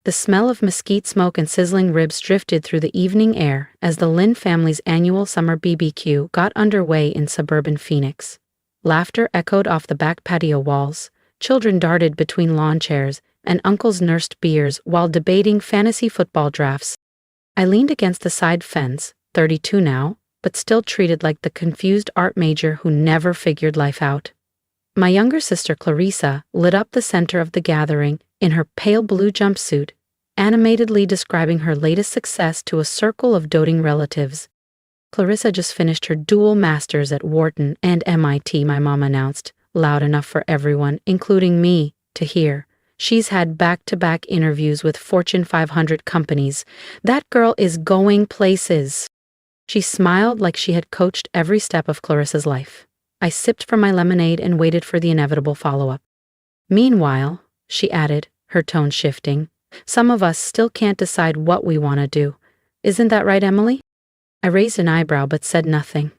The smell of mesquite smoke and sizzling ribs drifted through the evening air as the Lin family's annual summer BBQ got underway in suburban Phoenix. Laughter echoed off the back patio walls, children darted between lawn chairs, and uncles nursed beers while debating fantasy football drafts. I leaned against the side fence, 32 now, but still treated like the confused art major who never figured life out. My younger sister Clarissa lit up the center of the gathering in her pale blue jumpsuit, animatedly describing her latest success to a circle of doting relatives. Clarissa just finished her dual masters at Wharton and MIT, my mom announced, loud enough for everyone, including me, to hear. She's had back-to-back interviews with Fortune 500 companies. That girl is going places. She smiled like she had coached every step of Clarissa's life. I sipped from my lemonade and waited for the inevitable follow-up. Meanwhile, she added, her tone shifting, some of us still can't decide what we want to do. Isn't that right, Emily? I raised an eyebrow but said nothing.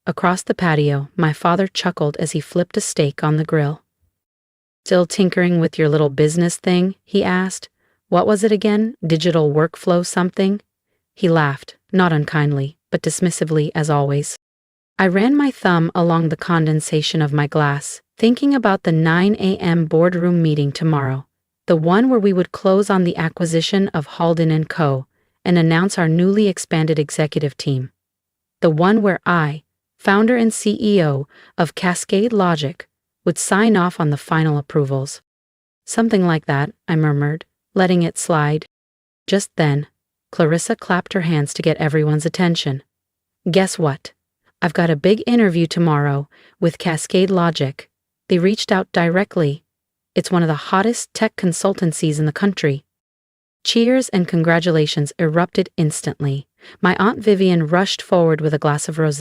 Across the patio, my father chuckled as he flipped a steak on the grill. Still tinkering with your little business thing? He asked. What was it again? Digital workflow something? He laughed, not unkindly, but dismissively as always. I ran my thumb along the condensation of my glass, thinking about the 9 a.m. boardroom meeting tomorrow, the one where we would close on the acquisition of Halden & Co. and announce our newly expanded executive team. The one where I, founder and CEO of Cascade Logic, would sign off on the final approvals. Something like that, I murmured, letting it slide. Just then, Clarissa clapped her hands to get everyone's attention. Guess what? I've got a big interview tomorrow with Cascade Logic. They reached out directly. It's one of the hottest tech consultancies in the country. Cheers and congratulations erupted instantly. My Aunt Vivian rushed forward with a glass of rosé.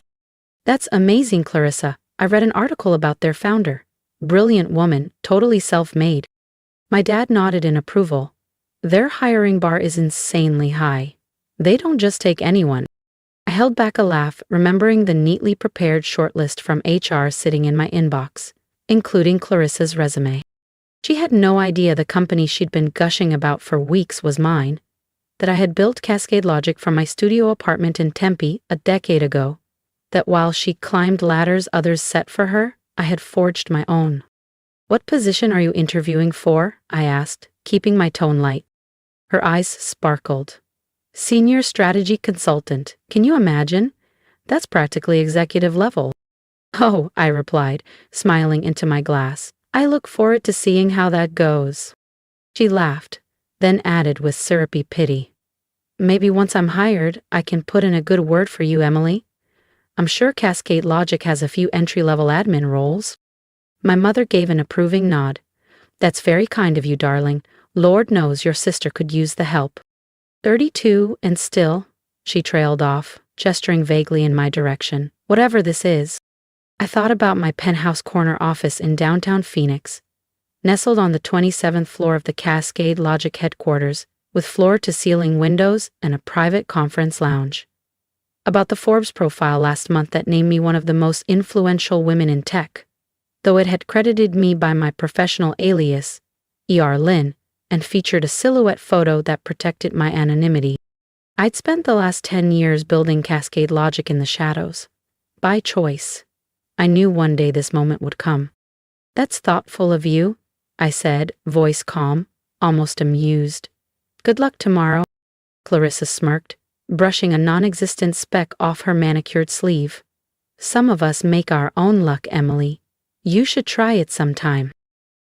That's amazing, Clarissa. I read an article about their founder. Brilliant woman, totally self-made. My dad nodded in approval. Their hiring bar is insanely high. They don't just take anyone. I held back a laugh, remembering the neatly prepared shortlist from HR sitting in my inbox, including Clarissa's resume. She had no idea the company she'd been gushing about for weeks was mine, that I had built Cascade Logic from my studio apartment in Tempe a decade ago, that while she climbed ladders others set for her, I had forged my own. What position are you interviewing for? I asked, keeping my tone light. Her eyes sparkled. Senior Strategy Consultant. Can you imagine? That's practically executive level. Oh, I replied, smiling into my glass. I look forward to seeing how that goes. She laughed, then added with syrupy pity. Maybe once I'm hired, I can put in a good word for you, Emily. I'm sure Cascade Logic has a few entry-level admin roles. My mother gave an approving nod. That's very kind of you, darling. Lord knows your sister could use the help. 32 and still, she trailed off, gesturing vaguely in my direction. Whatever this is. I thought about my penthouse corner office in downtown Phoenix, nestled on the 27th floor of the Cascade Logic headquarters, with floor-to-ceiling windows and a private conference lounge. About the Forbes profile last month that named me one of the most influential women in tech, though it had credited me by my professional alias, Lin, and featured a silhouette photo that protected my anonymity. I'd spent the last 10 years building Cascade Logic in the shadows. By choice. I knew one day this moment would come. That's thoughtful of you, I said, voice calm, almost amused. Good luck tomorrow, Clarissa smirked, brushing a non-existent speck off her manicured sleeve. Some of us make our own luck, Emily. You should try it sometime.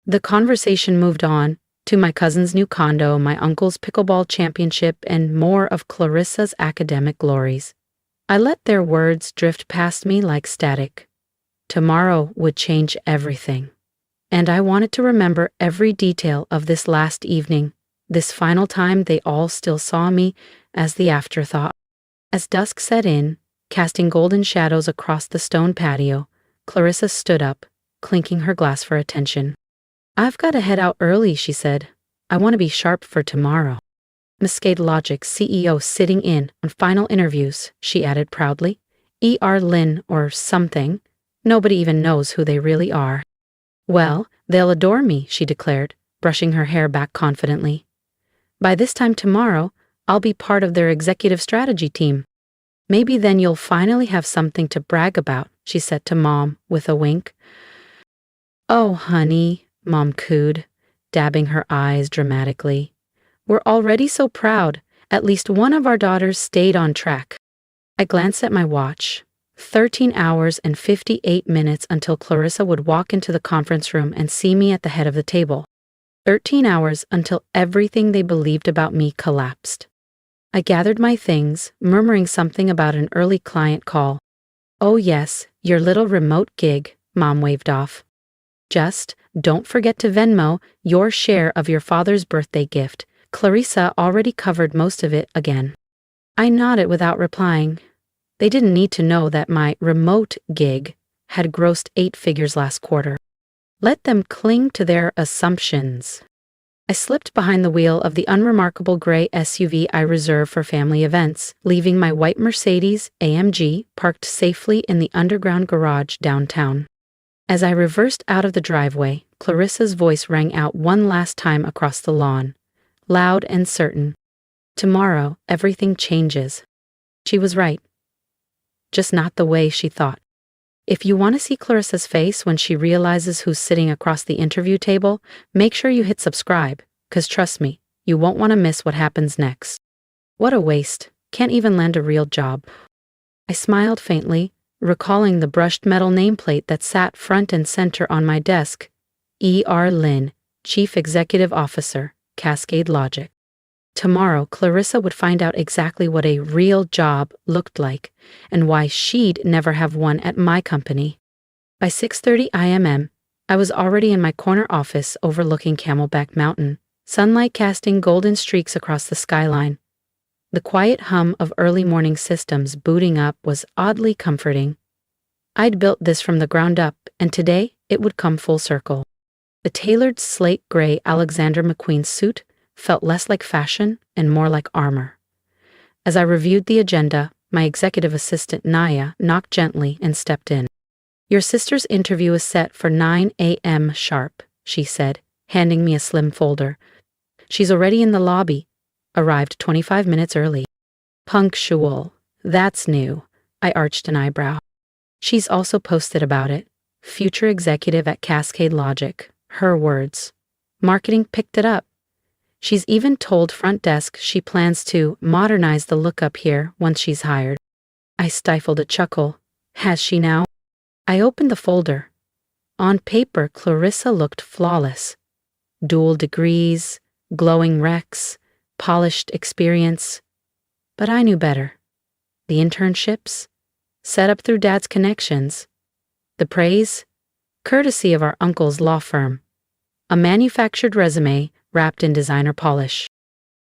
The conversation moved on, to my cousin's new condo, my uncle's pickleball championship, and more of Clarissa's academic glories. I let their words drift past me like static. Tomorrow would change everything. And I wanted to remember every detail of this last evening, this final time they all still saw me as the afterthought. As dusk set in, casting golden shadows across the stone patio, Clarissa stood up, clinking her glass for attention. I've got to head out early, she said. I want to be sharp for tomorrow. Cascade Logic CEO sitting in on final interviews, she added proudly. Lin or something. Nobody even knows who they really are. Well, they'll adore me, she declared, brushing her hair back confidently. By this time tomorrow, I'll be part of their executive strategy team. Maybe then you'll finally have something to brag about, she said to Mom with a wink. Oh, honey, Mom cooed, dabbing her eyes dramatically. We're already so proud. At least one of our daughters stayed on track. I glanced at my watch. 13 hours and 58 minutes until Clarissa would walk into the conference room and see me at the head of the table. 13 hours until everything they believed about me collapsed. I gathered my things, murmuring something about an early client call. Oh yes, your little remote gig, Mom waved off. Just don't forget to Venmo your share of your father's birthday gift. Clarissa already covered most of it again. I nodded without replying. They didn't need to know that my remote gig had grossed 8 figures last quarter. Let them cling to their assumptions. I slipped behind the wheel of the unremarkable gray SUV I reserve for family events, leaving my white Mercedes AMG parked safely in the underground garage downtown. As I reversed out of the driveway, Clarissa's voice rang out one last time across the lawn, loud and certain. Tomorrow, everything changes. She was right. Just not the way she thought. If you want to see Clarissa's face when she realizes who's sitting across the interview table, make sure you hit subscribe, 'cause trust me, you won't want to miss what happens next. What a waste. Can't even land a real job. I smiled faintly, recalling the brushed metal nameplate that sat front and center on my desk. E.R. Lynn, Chief Executive Officer, Cascade Logic. Tomorrow, Clarissa would find out exactly what a real job looked like, and why she'd never have one at my company. By 6:30 a.m., I was already in my corner office overlooking Camelback Mountain, sunlight casting golden streaks across the skyline. The quiet hum of early morning systems booting up was oddly comforting. I'd built this from the ground up, and today it would come full circle. The tailored slate gray Alexander McQueen suit felt less like fashion and more like armor. As I reviewed the agenda, my executive assistant Naya knocked gently and stepped in. Your sister's interview is set for 9 a.m. sharp, she said, handing me a slim folder. She's already in the lobby, arrived 25 minutes early. Punctual. That's new. I arched an eyebrow. She's also posted about it. Future executive at Cascade Logic. Her words. Marketing picked it up. She's even told front desk she plans to modernize the lookup here once she's hired. I stifled a chuckle. Has she now? I opened the folder. On paper, Clarissa looked flawless. Dual degrees, glowing recs, polished experience. But I knew better. The internships, set up through Dad's connections. The praise, courtesy of our uncle's law firm. A manufactured resume wrapped in designer polish.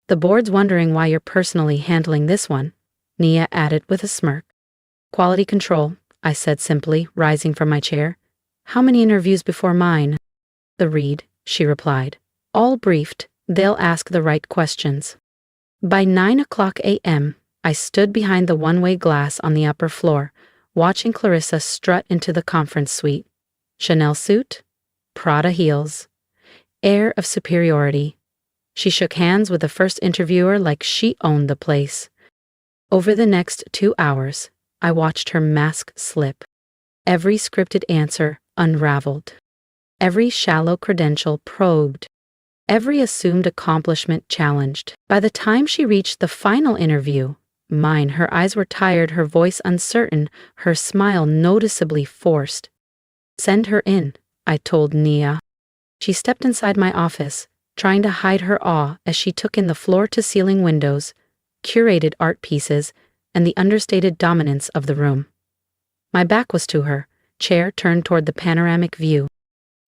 The board's wondering why you're personally handling this one, Nia added with a smirk. Quality control, I said simply, rising from my chair. How many interviews before mine? The read, she replied. All briefed, they'll ask the right questions. By 9:00 a.m., I stood behind the one-way glass on the upper floor, watching Clarissa strut into the conference suite. Chanel suit, Prada heels, air of superiority. She shook hands with the first interviewer like she owned the place. Over the next 2 hours, I watched her mask slip. Every scripted answer unraveled. Every shallow credential probed. Every assumed accomplishment challenged. By the time she reached the final interview, mine, her eyes were tired, her voice uncertain, her smile noticeably forced. Send her in, I told Nia. She stepped inside my office, trying to hide her awe as she took in the floor-to-ceiling windows, curated art pieces, and the understated dominance of the room. My back was to her, chair turned toward the panoramic view.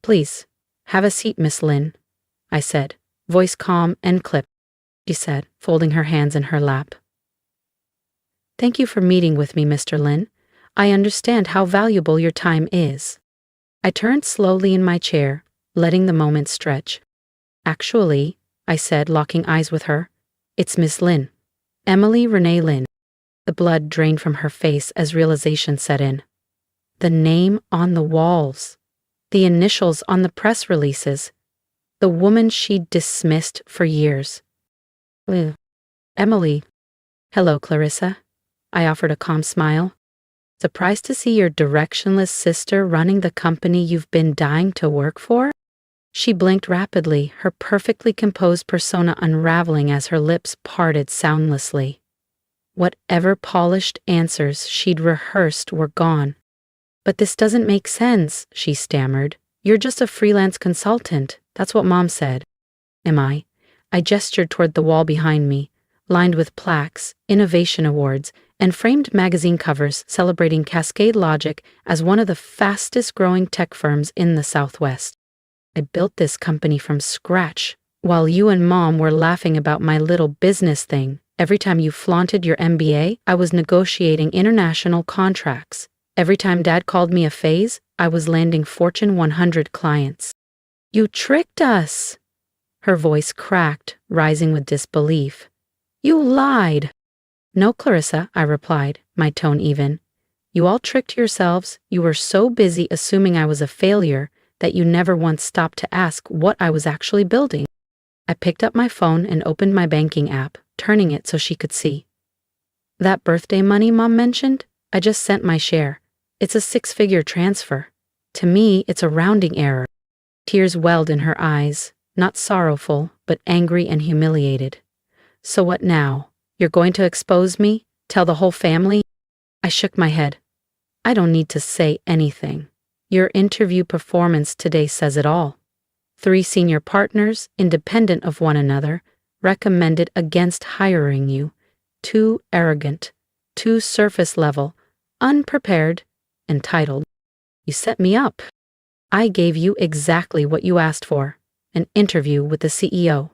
Please, have a seat, Miss Lynn, I said, voice calm and clipped. She said, folding her hands in her lap. Thank you for meeting with me, Mr. Lynn. I understand how valuable your time is. I turned slowly in my chair, letting the moment stretch. Actually, I said, locking eyes with her, it's Miss Lynn. Emily Renee Lynn. The blood drained from her face as realization set in. The name on the walls. The initials on the press releases. The woman she'd dismissed for years. Ugh. Emily. Hello, Clarissa. I offered a calm smile. Surprised to see your directionless sister running the company you've been dying to work for? She blinked rapidly, her perfectly composed persona unraveling as her lips parted soundlessly. Whatever polished answers she'd rehearsed were gone. But this doesn't make sense, she stammered. You're just a freelance consultant. That's what Mom said. Am I? I gestured toward the wall behind me, lined with plaques, innovation awards, and framed magazine covers celebrating Cascade Logic as one of the fastest-growing tech firms in the Southwest. I built this company from scratch, while you and Mom were laughing about my little business thing. Every time you flaunted your MBA, I was negotiating international contracts. Every time Dad called me a phase, I was landing Fortune 100 clients. You tricked us! Her voice cracked, rising with disbelief. You lied! No, Clarissa, I replied, my tone even. You all tricked yourselves. You were so busy assuming I was a failure that you never once stopped to ask what I was actually building. I picked up my phone and opened my banking app, turning it so she could see. That birthday money Mom mentioned? I just sent my share. It's a 6-figure transfer. To me, it's a rounding error. Tears welled in her eyes, not sorrowful, but angry and humiliated. So what now? You're going to expose me? Tell the whole family? I shook my head. I don't need to say anything. Your interview performance today says it all. 3 senior partners, independent of one another, recommended against hiring you. Too arrogant, too surface level, unprepared, entitled. You set me up. I gave you exactly what you asked for, an interview with the CEO.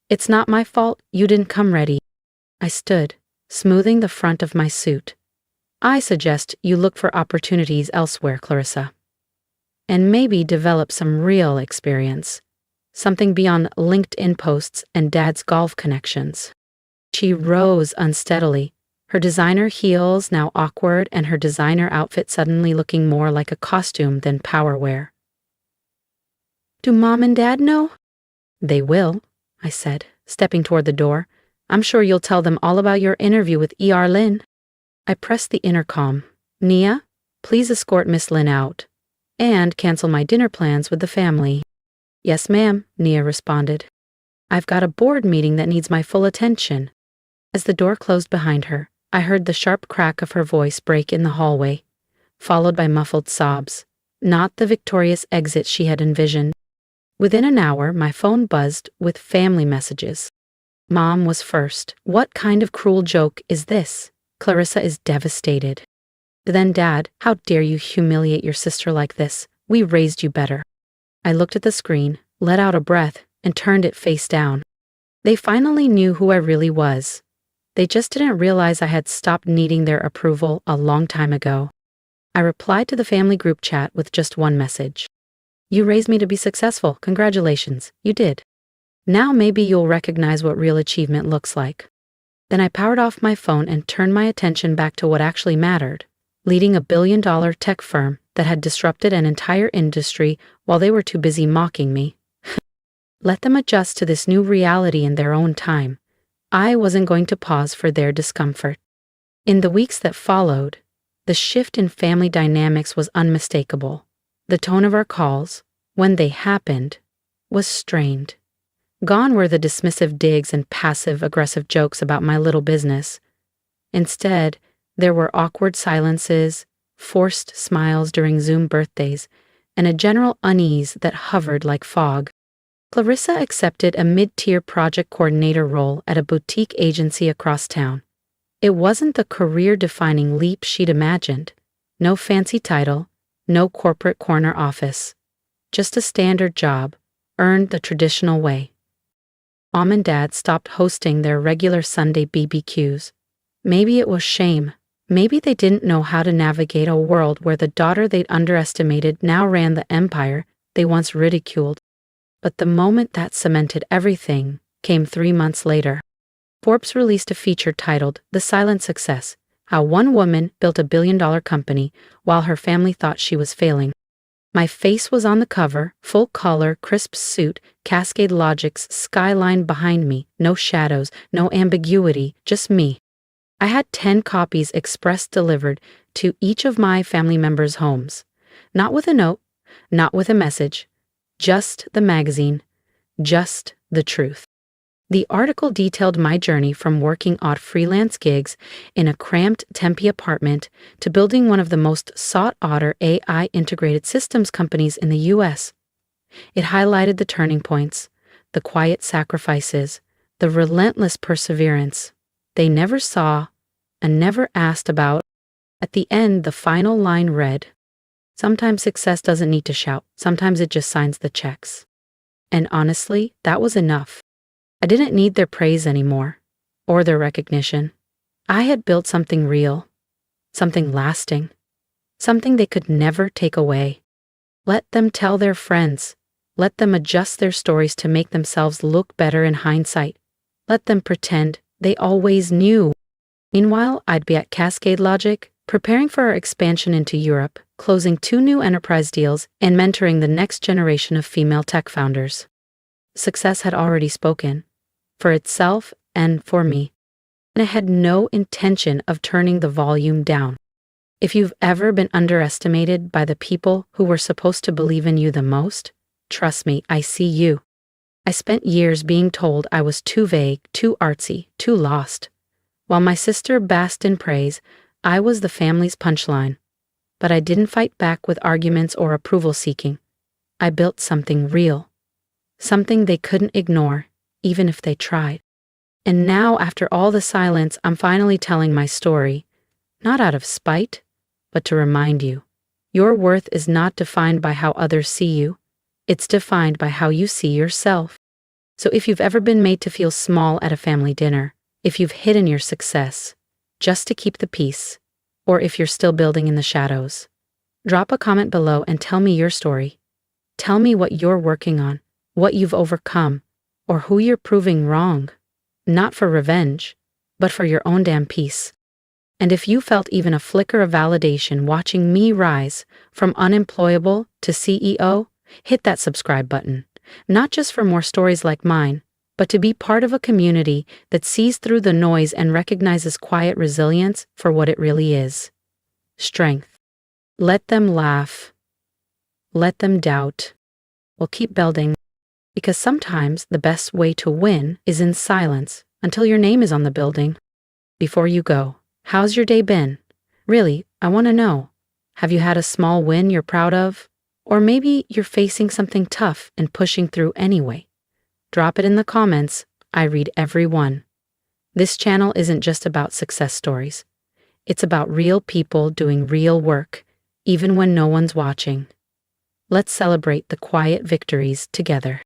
It's not my fault you didn't come ready. I stood, smoothing the front of my suit. I suggest you look for opportunities elsewhere, Clarissa. And maybe develop some real experience. Something beyond LinkedIn posts and Dad's golf connections. She rose unsteadily, her designer heels now awkward and her designer outfit suddenly looking more like a costume than power wear. Do Mom and Dad know? They will, I said, stepping toward the door. I'm sure you'll tell them all about your interview with E.R. Lynn. I pressed the intercom. Nia, please escort Miss Lynn out. And cancel my dinner plans with the family. Yes, ma'am, Nia responded. I've got a board meeting that needs my full attention. As the door closed behind her, I heard the sharp crack of her voice break in the hallway, followed by muffled sobs, not the victorious exit she had envisioned. Within an hour, my phone buzzed with family messages. Mom was first. What kind of cruel joke is this? Clarissa is devastated. Then Dad, how dare you humiliate your sister like this? We raised you better. I looked at the screen, let out a breath, and turned it face down. They finally knew who I really was. They just didn't realize I had stopped needing their approval a long time ago. I replied to the family group chat with just one message. You raised me to be successful. Congratulations. You did. Now maybe you'll recognize what real achievement looks like. Then I powered off my phone and turned my attention back to what actually mattered, leading a billion-dollar tech firm that had disrupted an entire industry while they were too busy mocking me. Let them adjust to this new reality in their own time. I wasn't going to pause for their discomfort. In the weeks that followed, the shift in family dynamics was unmistakable. The tone of our calls, when they happened, was strained. Gone were the dismissive digs and passive-aggressive jokes about my little business. Instead, there were awkward silences, forced smiles during Zoom birthdays, and a general unease that hovered like fog. Clarissa accepted a mid-tier project coordinator role at a boutique agency across town. It wasn't the career-defining leap she'd imagined. No fancy title, no corporate corner office. Just a standard job, earned the traditional way. Mom and Dad stopped hosting their regular Sunday BBQs. Maybe it was shame. Maybe they didn't know how to navigate a world where the daughter they'd underestimated now ran the empire they once ridiculed. But the moment that cemented everything came 3 months later. Forbes released a feature titled The Silent Success, How One Woman Built a Billion-Dollar Company While Her Family Thought She Was Failing. My face was on the cover, full color, crisp suit, Cascade Logic's skyline behind me, no shadows, no ambiguity, just me. I had 10 copies express delivered to each of my family members' homes. Not with a note, not with a message, just the magazine, just the truth. The article detailed my journey from working odd freelance gigs in a cramped Tempe apartment to building one of the most sought-after AI-integrated systems companies in the U.S. It highlighted the turning points, the quiet sacrifices, the relentless perseverance they never saw and never asked about. At the end, the final line read, "Sometimes success doesn't need to shout, sometimes it just signs the checks." And honestly, that was enough. I didn't need their praise anymore, or their recognition. I had built something real, something lasting, something they could never take away. Let them tell their friends. Let them adjust their stories to make themselves look better in hindsight. Let them pretend they always knew. Meanwhile, I'd be at Cascade Logic, preparing for our expansion into Europe, closing 2 new enterprise deals, and mentoring the next generation of female tech founders. Success had already spoken, for itself and for me, and I had no intention of turning the volume down. If you've ever been underestimated by the people who were supposed to believe in you the most, trust me, I see you. I spent years being told I was too vague, too artsy, too lost. While my sister basked in praise, I was the family's punchline. But I didn't fight back with arguments or approval seeking. I built something real. Something they couldn't ignore, even if they tried. And now, after all the silence, I'm finally telling my story, not out of spite, but to remind you, your worth is not defined by how others see you. It's defined by how you see yourself. So if you've ever been made to feel small at a family dinner, if you've hidden your success just to keep the peace, or if you're still building in the shadows, drop a comment below and tell me your story. Tell me what you're working on, what you've overcome, or who you're proving wrong. Not for revenge, but for your own damn peace. And if you felt even a flicker of validation watching me rise from unemployable to CEO, hit that subscribe button, not just for more stories like mine, but to be part of a community that sees through the noise and recognizes quiet resilience for what it really is. Strength. Let them laugh. Let them doubt. We'll keep building, because sometimes the best way to win is in silence until your name is on the building. Before you go, how's your day been? Really, I want to know. Have you had a small win you're proud of? Or maybe you're facing something tough and pushing through anyway. Drop it in the comments. I read every one. This channel isn't just about success stories. It's about real people doing real work, even when no one's watching. Let's celebrate the quiet victories together.